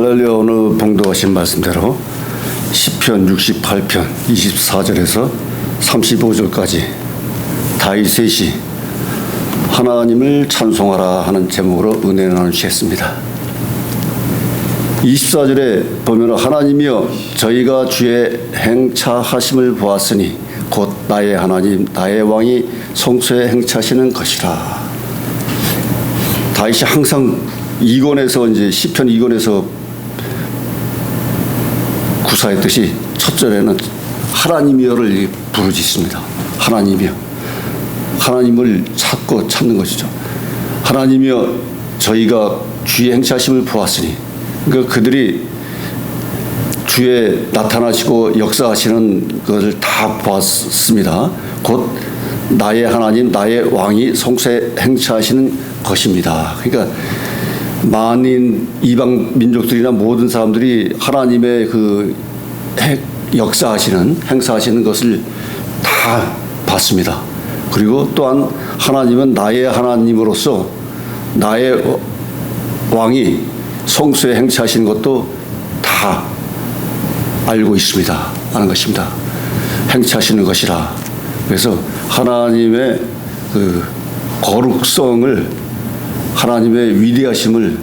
할렐루야. 오늘 봉독하신 말씀대로 시편 68편 24절에서 35절까지 다윗이 하나님을 찬송하라 하는 제목으로 은혜를 나누시겠습니다. 24절에 보면 하나님이여 저희가 주의 행차하심을 보았으니 곧 나의 하나님 나의 왕이 성소에 행차하시는 것이라. 다윗이 항상 2권에서 이제 시편 2권에서 구사했듯이 첫 절에는 하나님이여를 부르짖습니다. 하나님이여. 하나님을 찾는 것이죠. 하나님이여 저희가 주의 행차하심을 보았으니, 그러니까 그들이 주의 나타나시고 역사하시는 것을 다 보았습니다. 곧 나의 하나님 나의 왕이 성소에 행차하시는 것입니다. 그러니까 만인 이방 민족들이나 모든 사람들이 하나님의 그 역사하시는 행사하시는 것을 다 봤습니다. 그리고 또한 하나님은 나의 하나님으로서 나의 왕이 성소에 행차하시는 것도 다 알고 있습니다 하는 것입니다. 행차하시는 것이라. 그래서 하나님의 그 거룩성을, 하나님의 위대하심을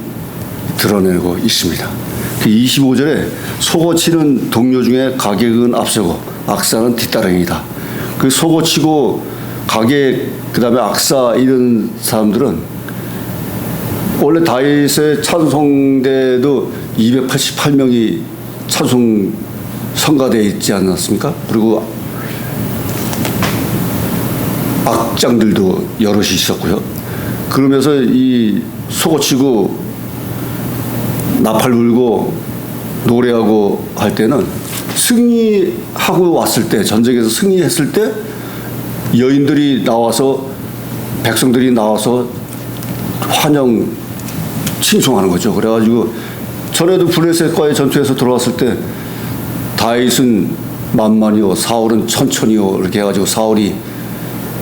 드러내고 있습니다. 그 25절에 속어치는 동료 중에 가객은 앞서고 악사는 뒤따르니이다. 그 속어치고 가객 그다음에 악사 이런 사람들은 원래 다윗의 찬송대도 288명이 찬송 성가대에 있지 않았습니까? 그리고 악장들도 여럿이 있었고요. 그러면서 이 속어치고 나팔 불고 노래하고 할 때는 승리하고 왔을 때, 전쟁에서 승리했을 때 여인들이 나와서, 백성들이 나와서 환영 칭송하는 거죠. 그래가지고 전에도 블레셋과의 전투에서 들어왔을 때 다윗은 만만이요 사울은 천천히요 이렇게 해가지고 사울이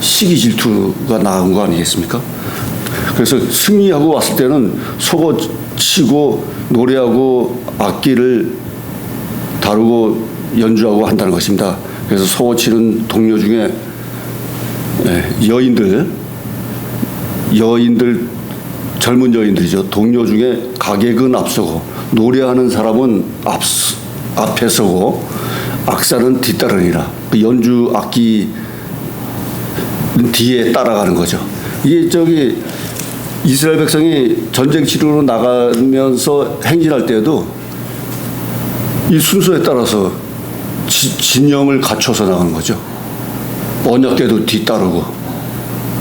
시기 질투가 나온 거 아니겠습니까? 그래서 승리하고 왔을 때는 속어치고 노래하고 악기를 다루고 연주하고 한다는 것입니다. 그래서 속어치는 동료 중에 여인들 젊은 여인들이죠. 동료 중에 가객은 앞서고 노래하는 사람은 앞에 서고 악사는 뒤따르니라. 그 연주 악기 뒤에 따라가는 거죠. 이게 이스라엘 백성이 전쟁 치르러 나가면서 행진할 때에도 이 순서에 따라서 진영을 갖춰서 나가는 거죠. 언약궤도 뒤따르고,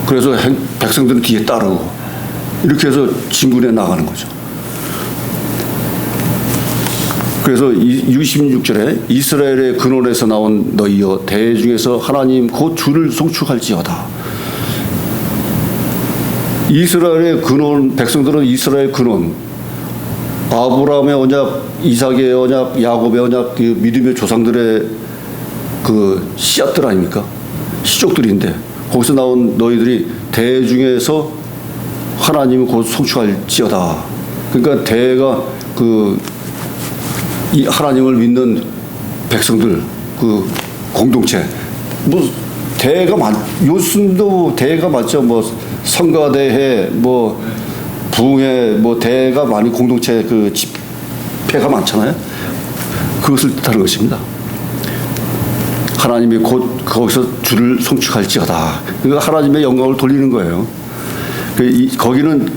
그래서 백성들은 뒤에 따르고, 이렇게 해서 진군에 나가는 거죠. 그래서 66절에 이스라엘의 근원에서 나온 너희여 대중에서 하나님 곧 주를 송축할지어다. 이스라엘의 근원, 백성들은 이스라엘 근원, 아브라함의 언약, 이삭의 언약, 야곱의 언약, 그 믿음의 조상들의 그 씨앗들 아닙니까? 시족들인데 거기서 나온 너희들이 대중에서 하나님이 곧 송축할지어다. 그러니까 대가 이 하나님을 믿는 백성들, 그 공동체, 뭐 대가 요즘도 대가 많죠. 뭐 성가대회, 뭐 부흥회, 뭐 대가 많이 공동체 그 집회가 많잖아요. 그것을 뜻하는 것입니다. 하나님이 곧 거기서 주를 송축할지어다. 그러니까 하나님의 영광을 돌리는 거예요. 거기는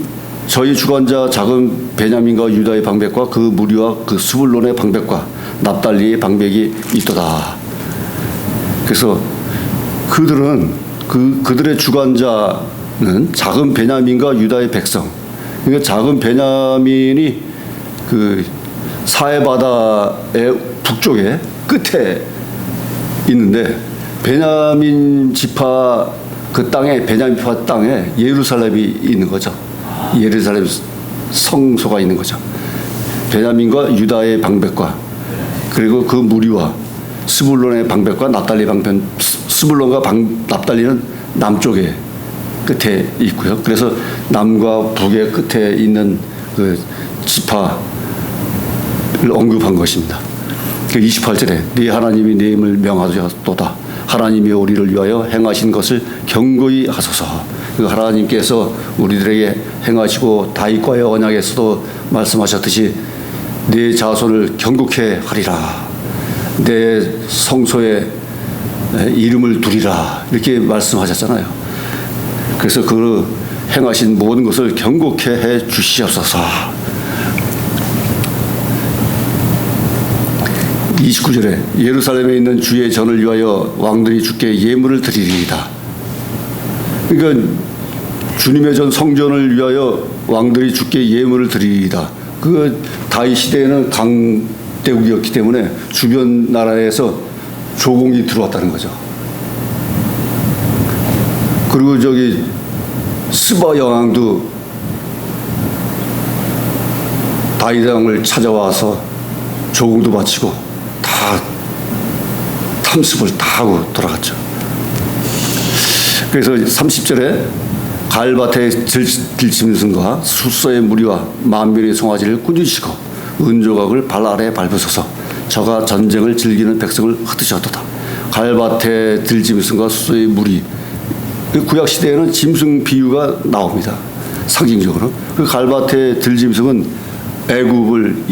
저희 주관자 작은 베냐민과 유다의 방백과 그 무리와 그 스불론의 방백과 납달리의 방백이 있도다. 그래서 그들은 그들의 주관자는 작은 베냐민과 유다의 백성. 그러니까 작은 베냐민이 그 사해바다의 북쪽에 끝에 있는데 베냐민 지파 그 땅에, 베냐민 지파 땅에 예루살렘이 있는 거죠. 예루살렘 성소가 있는 거죠. 베냐민과 유다의 방백과 그리고 그 무리와 스불론의 방백과 납달리 방백, 스불론과 납달리는 남쪽에 끝에 있고요. 그래서 남과 북의 끝에 있는 그 지파 언급한 것입니다. 28절에 네 하나님이 네 힘을 명하셨도다. 하나님이 우리를 위하여 행하신 것을 경고히 하소서. 하나님께서 우리들에게 행하시고 다윗과의 언약에서도 말씀하셨듯이 내 자손을 경고케 하리라. 내 성소에 이름을 두리라. 이렇게 말씀하셨잖아요. 그래서 그 행하신 모든 것을 경고케 해 주시옵소서. 29절에 예루살렘에 있는 주의 전을 위하여 왕들이 주께 예물을 드리리이다. 그러니까 주님의 전 성전을 위하여 왕들이 주께 예물을 드리리이다. 그 다윗 시대에는 강대국이었기 때문에 주변 나라에서 조공이 들어왔다는 거죠. 그리고 저기 스바 여왕도 다윗 왕을 찾아와서 조공도 바치고 다 탐습을 다 하고 돌아갔죠. 그래서 30절에 갈밭의 들짐승과 숫소의 무리와 만민의 송아지를 꾸짖으시고 은조각을 발 아래 밟으소서. 저가 전쟁을 즐기는 백성을 흩으셨도다. 갈밭의 들짐승과 숫소의 무리. 구약 시대에는 짐승 비유가 나옵니다. 상징적으로. 그 갈밭의 들짐승은 애굽을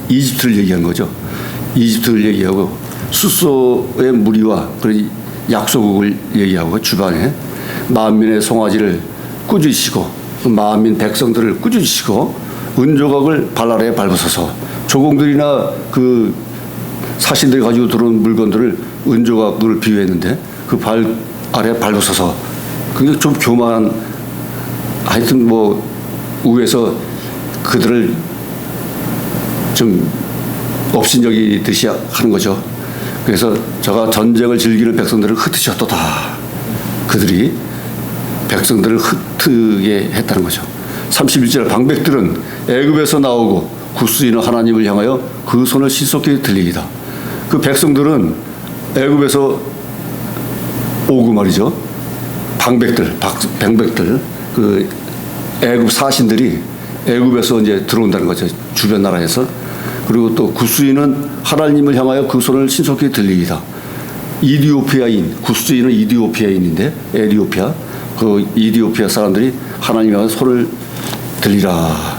이집트를 얘기한 거죠. 이집트를 얘기하고 숫소의 무리와 약소국을 얘기하고 주변에 만민의 송아지를 꾸짖으시고 만민 백성들을 꾸짖으시고 은조각을 발 아래 밟으소서. 조공들이나 그 사신들이 가지고 들어온 물건들을 은조각을 비유했는데 그 발 아래 밟으소서. 그게 좀 교만한, 하여튼 뭐 위에서 그들을 좀 업신여기듯이 하는 거죠. 그래서 저가 전쟁을 즐기는 백성들을 흩으셨도다. 그들이 백성들을 흩게 했다는 거죠. 31절 방백들은 애굽에서 나오고 구스이는 하나님을 향하여 그 손을 신속히 들리이다. 그 백성들은 애굽에서 오고 말이죠. 방백들, 그 애굽 사신들이 애굽에서 이제 들어온다는 거죠. 주변 나라에서. 그리고 또 구스이는 하나님을 향하여 그 손을 신속히 들리이다. 이디오피아인, 구스이는 이디오피아인인데 에티오피아, 그 이디오피아 사람들이 하나님을 향하여 손을 들리라.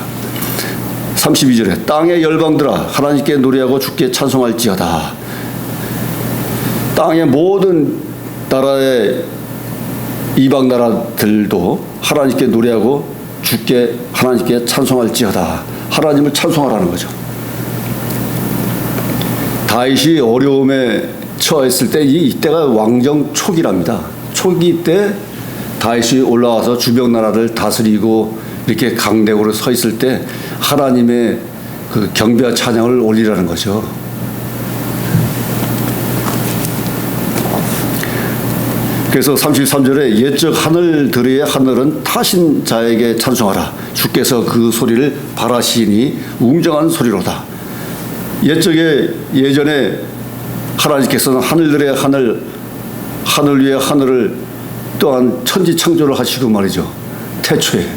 32절에 땅의 열방들아 하나님께 노래하고 주께 찬송할지어다. 땅의 모든 나라의 이방 나라들도 하나님께 노래하고 주께 하나님께 찬송할지어다. 하나님을 찬송하라는 거죠. 다윗이 어려움에 처했을 때 이때가 왕정 초기랍니다. 초기 때 다윗이 올라와서 주변 나라를 다스리고 이렇게 강대국으로 서 있을 때 하나님의 그 경배와 찬양을 올리라는 거죠. 그래서 33절에 옛적 하늘들의 하늘은 타신 자에게 찬송하라. 주께서 그 소리를 바라시니 웅장한 소리로다. 예전에 하나님께서는 하늘들의 하늘 위에 하늘을 또한 천지 창조를 하시고 말이죠. 태초에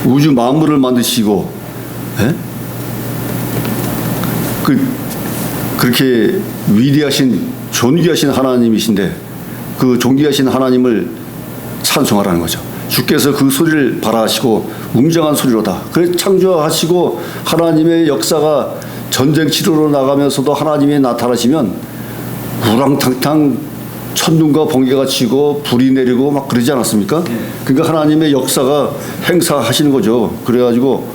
우주 만물을 만드시고, 그렇게 위대하신 존귀하신 하나님이신데 그 존귀하신 하나님을 찬송하라는 거죠. 주께서 그 소리를 바라시고 웅장한 소리로다. 그래서 창조하시고 하나님의 역사가 전쟁 치르러 나가면서도 하나님이 나타나시면 우랑탕탕 천둥과 번개가 치고 불이 내리고 막 그러지 않았습니까? 그러니까 하나님의 역사가 행사하시는 거죠. 그래가지고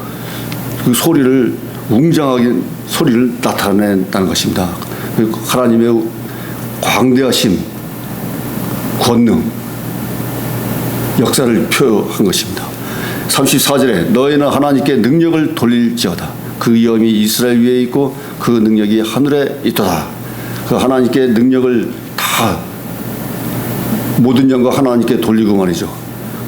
그 소리를 웅장하게 소리를 나타낸다는 것입니다. 하나님의 광대하심, 권능, 역사를 표한 것입니다. 34절에 너희는 하나님께 능력을 돌릴지어다. 그 영이 이스라엘 위에 있고 그 능력이 하늘에 있도다. 그 하나님께 능력을 다 모든 영광 하나님께 돌리고 말이죠.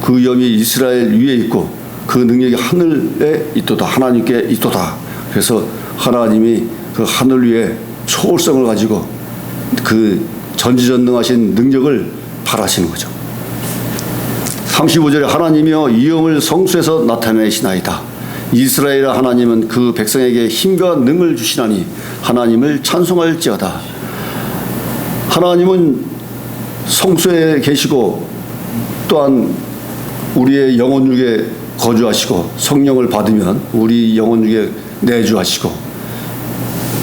그 영이 이스라엘 위에 있고 그 능력이 하늘에 있도다. 하나님께 있도다. 그래서 하나님이 그 하늘 위에 초월성을 가지고 그 전지전능하신 능력을 발하시는 거죠. 35절에 하나님이여 이 영을 성소에서 나타내시나이다. 이스라엘 하나님은 그 백성에게 힘과 능을 주시나니 하나님을 찬송할지어다. 하나님은 성소에 계시고 또한 우리의 영혼 중에 거주하시고 성령을 받으면 우리 영혼 중에 내주하시고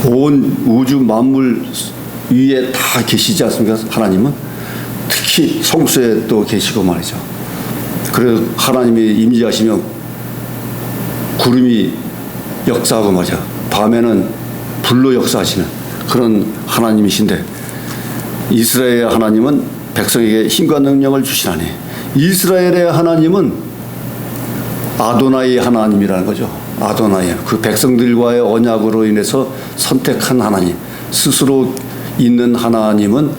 온 우주 만물 위에 다 계시지 않습니까? 하나님은 특히 성소에 또 계시고 말이죠. 그래서 하나님이 임재하시면 구름이 역사하고 말이죠. 밤에는 불로 역사하시는 그런 하나님이신데 이스라엘의 하나님은 백성에게 힘과 능력을 주시나니 이스라엘의 하나님은 아도나이 하나님이라는 거죠. 아도나이 그 백성들과의 언약으로 인해서 선택한 하나님 스스로 있는 하나님은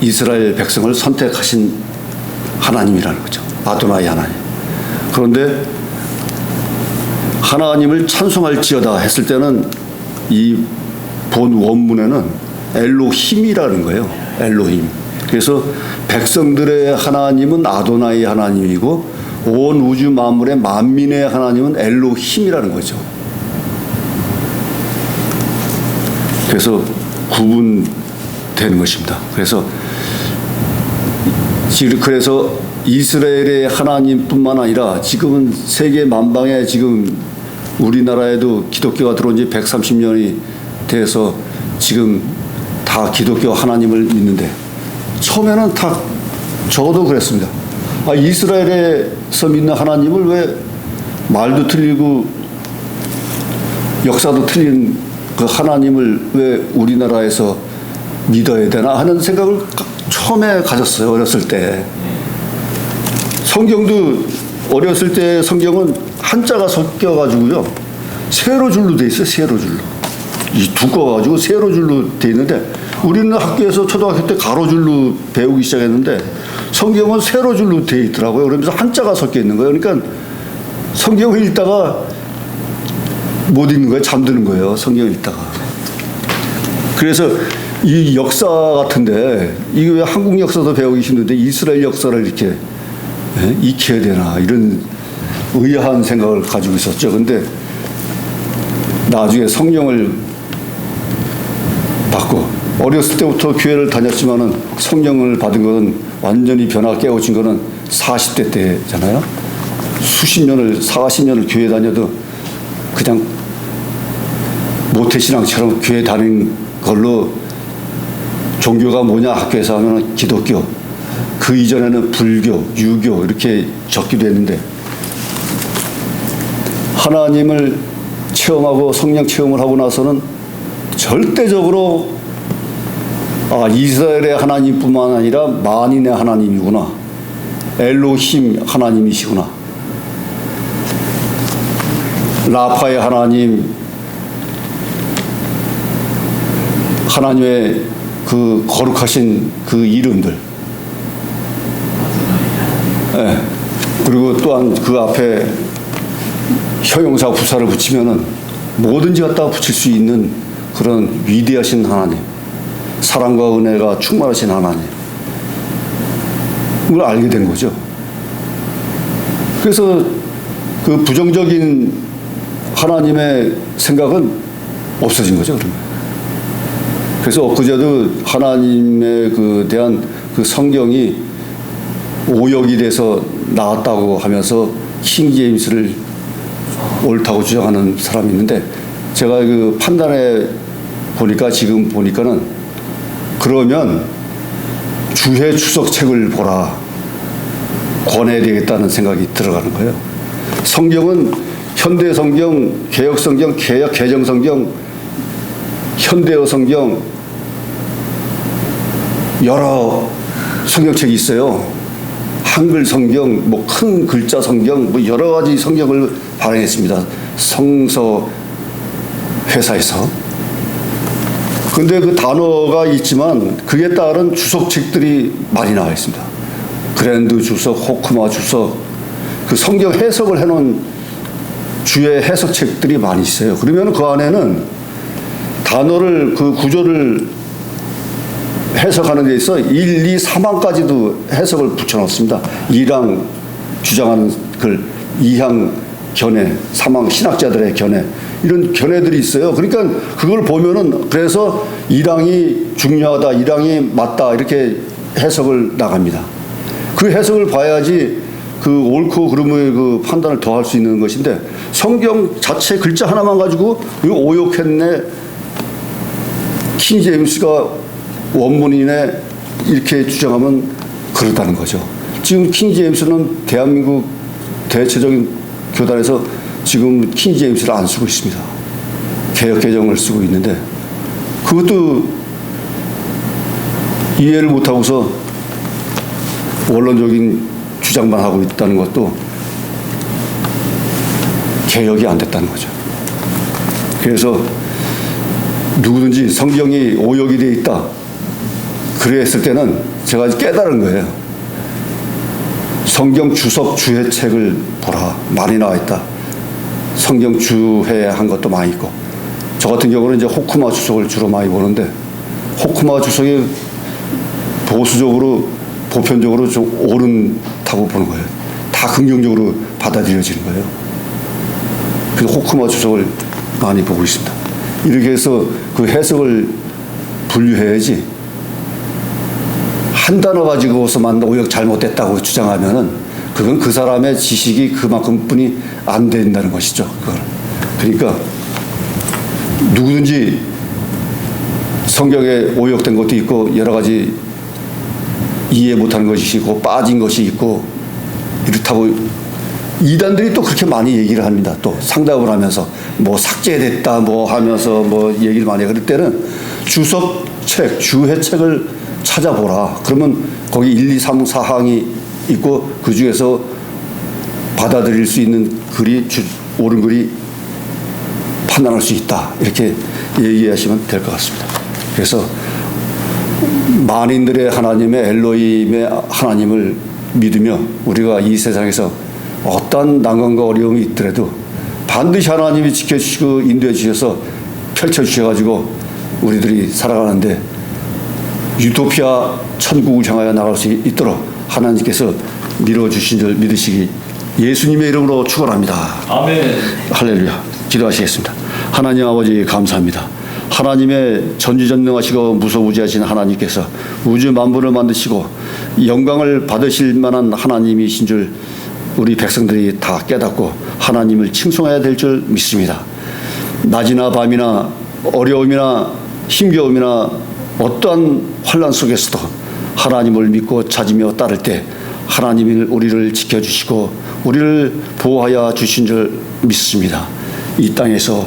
이스라엘 백성을 선택하신 하나님이라는 거죠. 아도나이 하나님. 그런데 하나님을 찬송할지어다 했을 때는 이 본 원문에는 엘로힘이라는 거예요. 엘로힘. 그래서 백성들의 하나님은 아도나이 하나님이고 온 우주 만물의 만민의 하나님은 엘로힘이라는 거죠. 그래서 구분되는 것입니다. 그래서 이스라엘의 하나님뿐만 아니라 지금은 세계 만방에 지금 우리나라에도 기독교가 들어온 지 130년이 돼서 지금 다 기독교 하나님을 믿는데 처음에는 다 저도 그랬습니다. 이스라엘에서 믿는 하나님을 왜 말도 틀리고 역사도 틀린 그 하나님을 왜 우리나라에서 믿어야 되나 하는 생각을 처음에 가졌어요. 어렸을 때. 성경도 어렸을 때 성경은 한자가 섞여가지고요. 세로줄로 돼 있어요. 세로줄로. 이 두꺼워가지고 세로줄로 돼 있는데 우리는 학교에서 초등학교 때 가로줄로 배우기 시작했는데 성경은 세로줄로 돼 있더라고요. 그러면서 한자가 섞여 있는 거예요. 그러니까 성경을 읽다가 못 읽는 거예요. 잠드는 거예요. 성경을 읽다가. 그래서 이 역사 같은데 이게 왜 한국 역사도 배우기 힘든데 이스라엘 역사를 이렇게 익혀야 되나 이런 의아한 생각을 가지고 있었죠. 근데 나중에 성령을 받고 어렸을 때부터 교회를 다녔지만은 성령을 받은 것은 완전히 변화 깨우친 것은 40대 때잖아요. 수십 년을 40년을 교회 다녀도 그냥 모태신앙처럼 교회 다닌 걸로 종교가 뭐냐 학교에서 하면 기독교 그 이전에는 불교, 유교 이렇게 적기도 했는데 하나님을 체험하고 성령 체험을 하고 나서는 절대적으로 이스라엘의 하나님뿐만 아니라 만인의 하나님이구나. 엘로힘 하나님이시구나. 라파의 하나님, 하나님의 그 거룩하신 그 이름들. 네. 그리고 또한 그 앞에 형용사 부사를 붙이면은 뭐든지 갖다가 붙일 수 있는 그런 위대하신 하나님, 사랑과 은혜가 충만하신 하나님, 그걸 알게 된 거죠. 그래서 그 부정적인 하나님의 생각은 없어진 거죠, 그러면. 그래서 엊그제도 하나님에 대한 그 성경이 오역이 돼서 나왔다고 하면서 킹 제임스를 옳다고 주장하는 사람이 있는데 제가 그 판단해 보니까 지금 보니까는 그러면 주해 주석책을 보라 권해야 되겠다는 생각이 들어가는 거예요. 성경은 현대 성경, 개혁 성경, 개정 성경, 현대어 성경 여러 성경책이 있어요. 한글 성경, 뭐 큰 글자 성경, 뭐 여러 가지 성경을 발행했습니다. 성서 회사에서. 근데 그 단어가 있지만 그에 따른 주석책들이 많이 나와 있습니다. 그랜드 주석, 호크마 주석, 그 성경 해석을 해놓은 주의 해석책들이 많이 있어요. 그러면 그 안에는 단어를 그 구조를 해석하는 데 있어 1, 2, 3항까지도 해석을 붙여놨습니다. 1항 주장하는 글, 2항 견해, 사망 신학자들의 견해, 이런 견해들이 있어요. 그러니까 그걸 보면은 그래서 이랑이 중요하다, 이랑이 맞다 이렇게 해석을 나갑니다. 그 해석을 봐야지 그 옳고 그름의 그 판단을 더 할 수 있는 것인데, 성경 자체 글자 하나만 가지고 이거 오역했네, 킹 제임스가 원문이네 이렇게 주장하면 그렇다는 거죠. 지금 킹 제임스는 대한민국 대체적인 교단에서 지금 킹 제임스를 안 쓰고 있습니다. 개역 개정을 쓰고 있는데 그것도 이해를 못하고서 원론적인 주장만 하고 있다는 것도 개혁이 안 됐다는 거죠. 그래서 누구든지 성경이 오역이 되어 있다 그랬을 때는 제가 깨달은 거예요. 성경 주석 주해책을 보라. 많이 나와 있다. 성경 주해한 것도 많이 있고, 저 같은 경우는 이제 호쿠마 주석을 주로 많이 보는데, 호쿠마 주석이 보수적으로 보편적으로 좀 옳다고 보는 거예요. 다 긍정적으로 받아들여지는 거예요. 그래서 호쿠마 주석을 많이 보고 있습니다. 이렇게 해서 그 해석을 분류해야지, 한 단어 가지고서만 오역 잘못됐다고 주장하면은 그건 그 사람의 지식이 그만큼뿐이 안 된다는 것이죠. 그걸. 그러니까 누구든지 성경에 오역된 것도 있고 여러 가지 이해 못하는 것이 있고 빠진 것이 있고 이렇다고 이단들이 또 그렇게 많이 얘기를 합니다. 또 상담을 하면서 뭐 삭제됐다 뭐 하면서 뭐 얘기를 많이 해요. 그럴 때는 주석책, 주해책을 찾아보라. 그러면 거기 1, 2, 3 사항이 있고 그 중에서 받아들일 수 있는 글이 옳은 글이 판단할 수 있다. 이렇게 얘기하시면 될 것 같습니다. 그래서 만인들의 하나님의 엘로힘의 하나님을 믿으며 우리가 이 세상에서 어떤 난관과 어려움이 있더라도 반드시 하나님이 지켜주시고 인도해 주셔서 펼쳐주셔가지고 우리들이 살아가는데 유토피아 천국을 향하여 나갈 수 있도록 하나님께서 밀어주신 줄 믿으시기 예수님의 이름으로 축원합니다. 아멘. 할렐루야. 기도하시겠습니다. 하나님 아버지 감사합니다. 하나님의 전지전능하시고 무소부지하신 하나님께서 우주 만물을 만드시고 영광을 받으실 만한 하나님이신 줄 우리 백성들이 다 깨닫고 하나님을 칭송해야 될 줄 믿습니다. 낮이나 밤이나 어려움이나 힘겨움이나 어떠한 환난 속에서도 하나님을 믿고 찾으며 따를 때 하나님이 우리를 지켜주시고 우리를 보호하여 주신 줄 믿습니다. 이 땅에서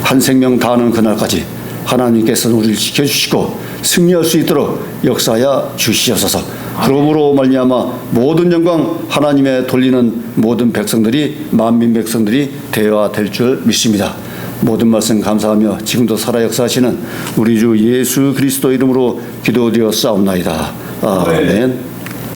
한 생명 다하는 그날까지 하나님께서는 우리를 지켜주시고 승리할 수 있도록 역사하여 주시옵소서. 그러므로 말미암아 모든 영광 하나님의 돌리는 모든 백성들이 만민 백성들이 되어야 될 줄 믿습니다. 모든 말씀 감사하며 지금도 살아 역사하시는 우리 주 예수 그리스도 이름으로 기도드려 싸움나이다. 아멘.